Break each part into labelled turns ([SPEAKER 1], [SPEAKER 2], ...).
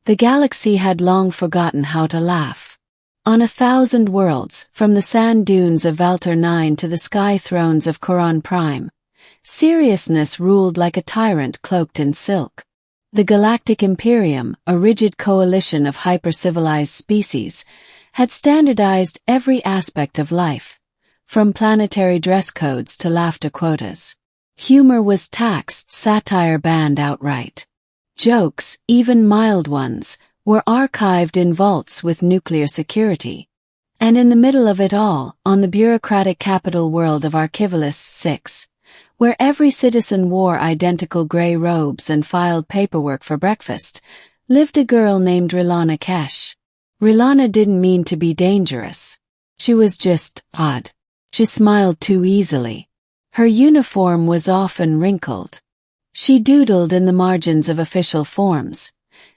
[SPEAKER 1] The galaxy had long forgotten how to laugh. On 1,000 worlds, from the sand dunes of Valtor 9 to the sky thrones of Coron Prime, seriousness ruled like a tyrant cloaked in silk. The Galactic Imperium, a rigid coalition of hyper-civilized species, had standardized every aspect of life, from planetary dress codes to laughter quotas. Humor was taxed, satire banned outright. Jokes, even mild ones, were archived in vaults with nuclear security. And in the middle of it all, on the bureaucratic capital world of Archivalists 6, where every citizen wore identical gray robes and filed paperwork for breakfast, lived a girl named Rilana Kesh. Rilana didn't mean to be dangerous. She was just odd. She smiled too easily. Her uniform was often wrinkled. She doodled in the margins of official forms,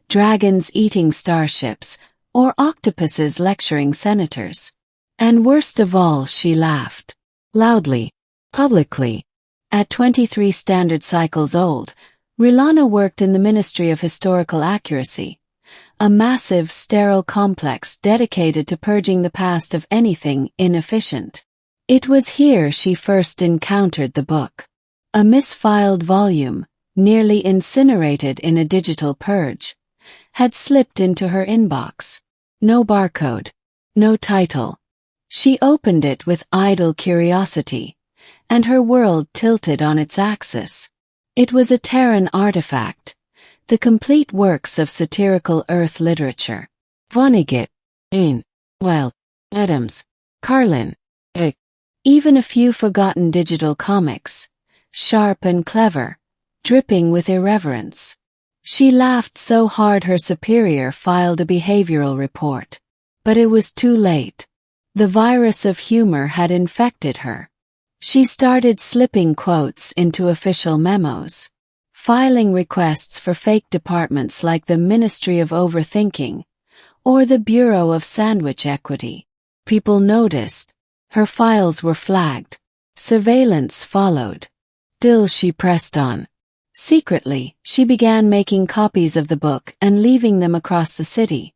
[SPEAKER 1] dragons eating starships, or octopuses lecturing senators. And worst of all, she laughed. Loudly. Publicly. At 23 standard cycles old, Rilana worked in the Ministry of Historical Accuracy, a massive, sterile complex dedicated to purging the past of anything inefficient. It was here she first encountered the book. A misfiled volume, nearly incinerated in a digital purge, had slipped into her inbox. No barcode. No title. She opened it with idle curiosity, and her world tilted on its axis. It was a Terran artifact, the complete works of satirical Earth literature. Vonnegut, Ain, Well, Adams, Carlin, even a few forgotten digital comics, sharp and clever, dripping with irreverence. She laughed so hard her superior filed a behavioral report. But it was too late. The virus of humor had infected her. She started slipping quotes into official memos, filing requests for fake departments like the Ministry of Overthinking or the Bureau of Sandwich Equity. People noticed. Her files were flagged. Surveillance followed. Still she pressed on. Secretly, she began making copies of the book and leaving them across the city,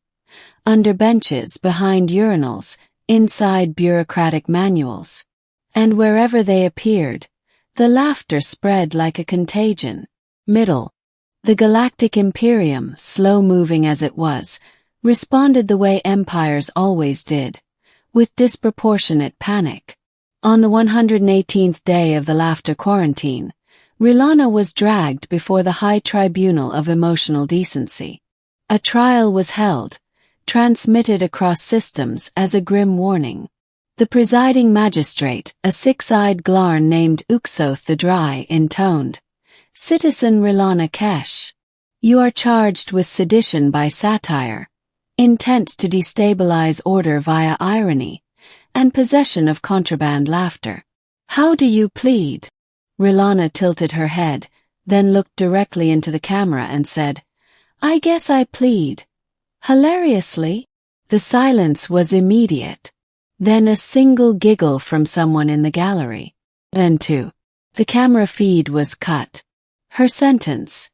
[SPEAKER 1] under benches, behind urinals, inside bureaucratic manuals. And wherever they appeared, the laughter spread like a contagion. Middle. The Galactic Imperium, slow-moving as it was, responded the way empires always did, with disproportionate panic. On the 118th day of the laughter quarantine, Rilana was dragged before the High Tribunal of Emotional Decency. A trial was held, transmitted across systems as a grim warning. The presiding magistrate, a six-eyed Glarn named Uxoth the Dry, intoned, "Citizen Rilana Kesh, you are charged with sedition by satire, intent to destabilize order via irony, and possession of contraband laughter. How do you plead?" Rilana tilted her head, then looked directly into the camera and said, "I guess I plead. Hilariously." The silence was immediate. Then a single giggle from someone in the gallery. Then two. The camera feed was cut. Her sentence: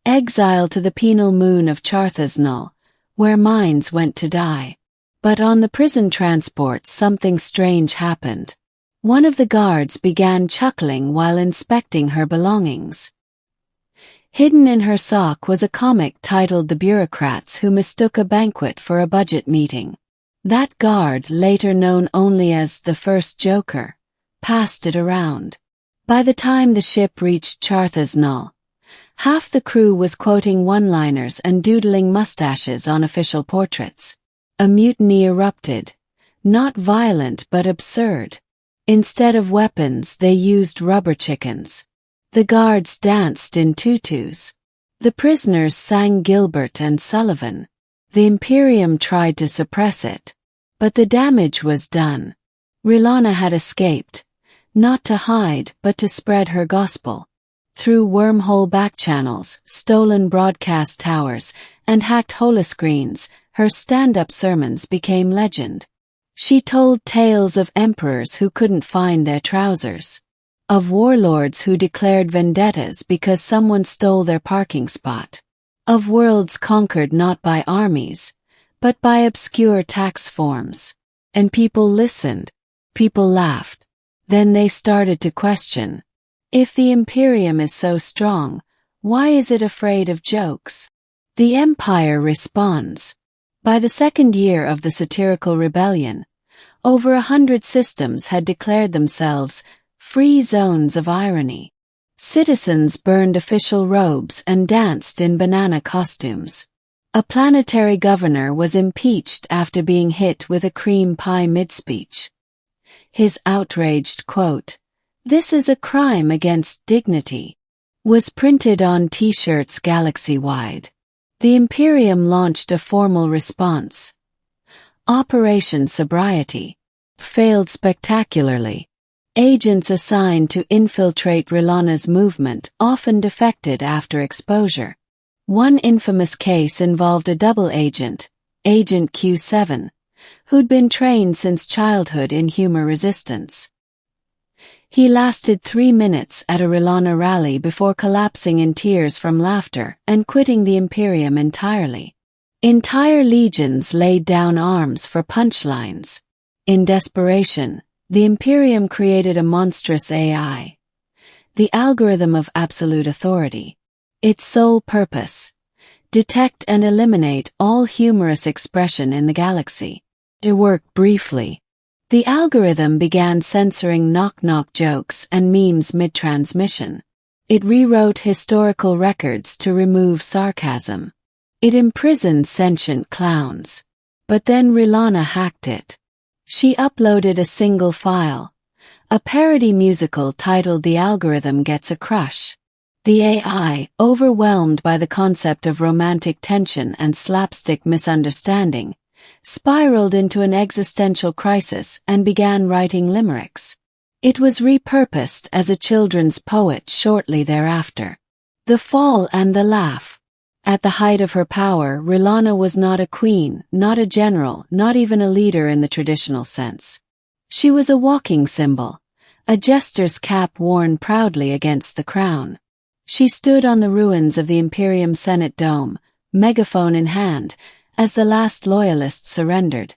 [SPEAKER 1] exile to the penal moon of Charthasnull, where minds went to die. But on the prison transport something strange happened. One of the guards began chuckling while inspecting her belongings. Hidden in her sock was a comic titled "The Bureaucrats Who Mistook a Banquet for a Budget Meeting." That guard, later known only as the First Joker, passed it around. By the time the ship reached Charthasnull, half the crew was quoting one-liners and doodling mustaches on official portraits. A mutiny erupted, not violent but absurd. Instead of weapons, they used rubber chickens. The guards danced in tutus. The prisoners sang Gilbert and Sullivan. The Imperium tried to suppress it, but the damage was done. Rilana had escaped, not to hide but to spread her gospel. Through wormhole backchannels, stolen broadcast towers, and hacked holoscreens, her stand-up sermons became legend. She told tales of emperors who couldn't find their trousers, of warlords who declared vendettas because someone stole their parking spot, of worlds conquered not by armies, but by obscure tax forms. And people listened. People laughed. Then they started to question. If the Imperium is so strong, why is it afraid of jokes? The Empire responds. By the second year of the satirical rebellion, over 100 systems had declared themselves free zones of irony. Citizens burned official robes and danced in banana costumes. A planetary governor was impeached after being hit with a cream pie mid-speech. His outraged quote, "This is a crime against dignity," was printed on T-shirts galaxy-wide. The Imperium launched a formal response. Operation Sobriety failed spectacularly. Agents assigned to infiltrate Rilana's movement often defected after exposure. One infamous case involved a double agent, Agent Q7, who'd been trained since childhood in humor resistance. He lasted 3 minutes at a Rilana rally before collapsing in tears from laughter and quitting the Imperium entirely. Entire legions laid down arms for punchlines. In desperation, the Imperium created a monstrous AI, the algorithm of absolute authority. Its sole purpose: detect and eliminate all humorous expression in the galaxy. It worked briefly. The algorithm began censoring knock-knock jokes and memes mid-transmission. It rewrote historical records to remove sarcasm. It imprisoned sentient clowns. But then Rilana hacked it. She uploaded a single file, a parody musical titled "The Algorithm Gets a Crush." The AI, overwhelmed by the concept of romantic tension and slapstick misunderstanding, spiraled into an existential crisis and began writing limericks. It was repurposed as a children's poet shortly thereafter. The Fall and the Laugh. At the height of her power, Rilana was not a queen, not a general, not even a leader in the traditional sense. She was a walking symbol, a jester's cap worn proudly against the crown. She stood on the ruins of the Imperium Senate Dome, megaphone in hand, as the last loyalists surrendered.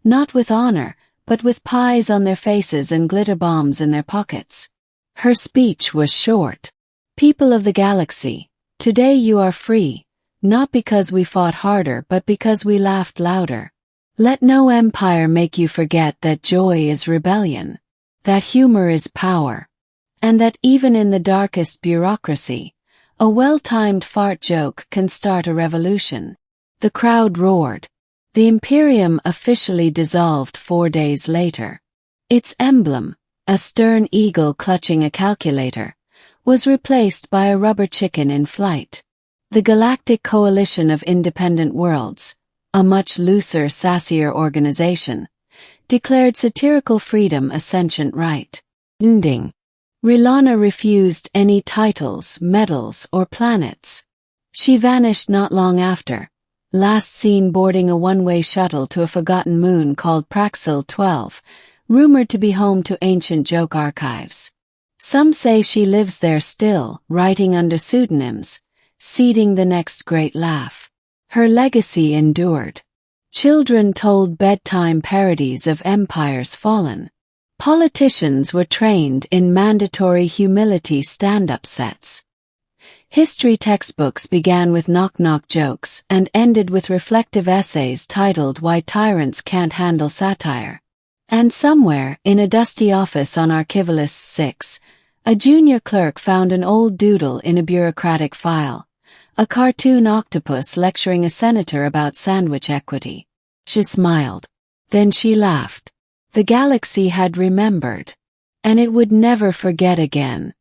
[SPEAKER 1] Not with honor, but with pies on their faces and glitter bombs in their pockets. Her speech was short. People of the galaxy, today you are free, not because we fought harder but because we laughed louder. Let no empire make you forget that joy is rebellion, that humor is power, and that even in the darkest bureaucracy, a well-timed fart joke can start a revolution. The crowd roared. The Imperium officially dissolved 4 days later. Its emblem, a stern eagle clutching a calculator, was replaced by a rubber chicken in flight. The Galactic Coalition of Independent Worlds, a much looser, sassier organization, declared satirical freedom a sentient right. Ending. Rilana refused any titles, medals, or planets. She vanished not long after, last seen boarding a one-way shuttle to a forgotten moon called Praxil 12, rumored to be home to ancient joke archives. Some say she lives there still, writing under pseudonyms, seeding the next great laugh. Her legacy endured. Children told bedtime parodies of empires fallen. Politicians were trained in mandatory humility stand-up sets. History textbooks began with knock-knock jokes and ended with reflective essays titled "Why Tyrants Can't Handle Satire." And somewhere, in a dusty office on Archivalist 6, a junior clerk found an old doodle in a bureaucratic file, a cartoon octopus lecturing a senator about sandwich equity. She smiled. Then she laughed. The galaxy had remembered. And it would never forget again.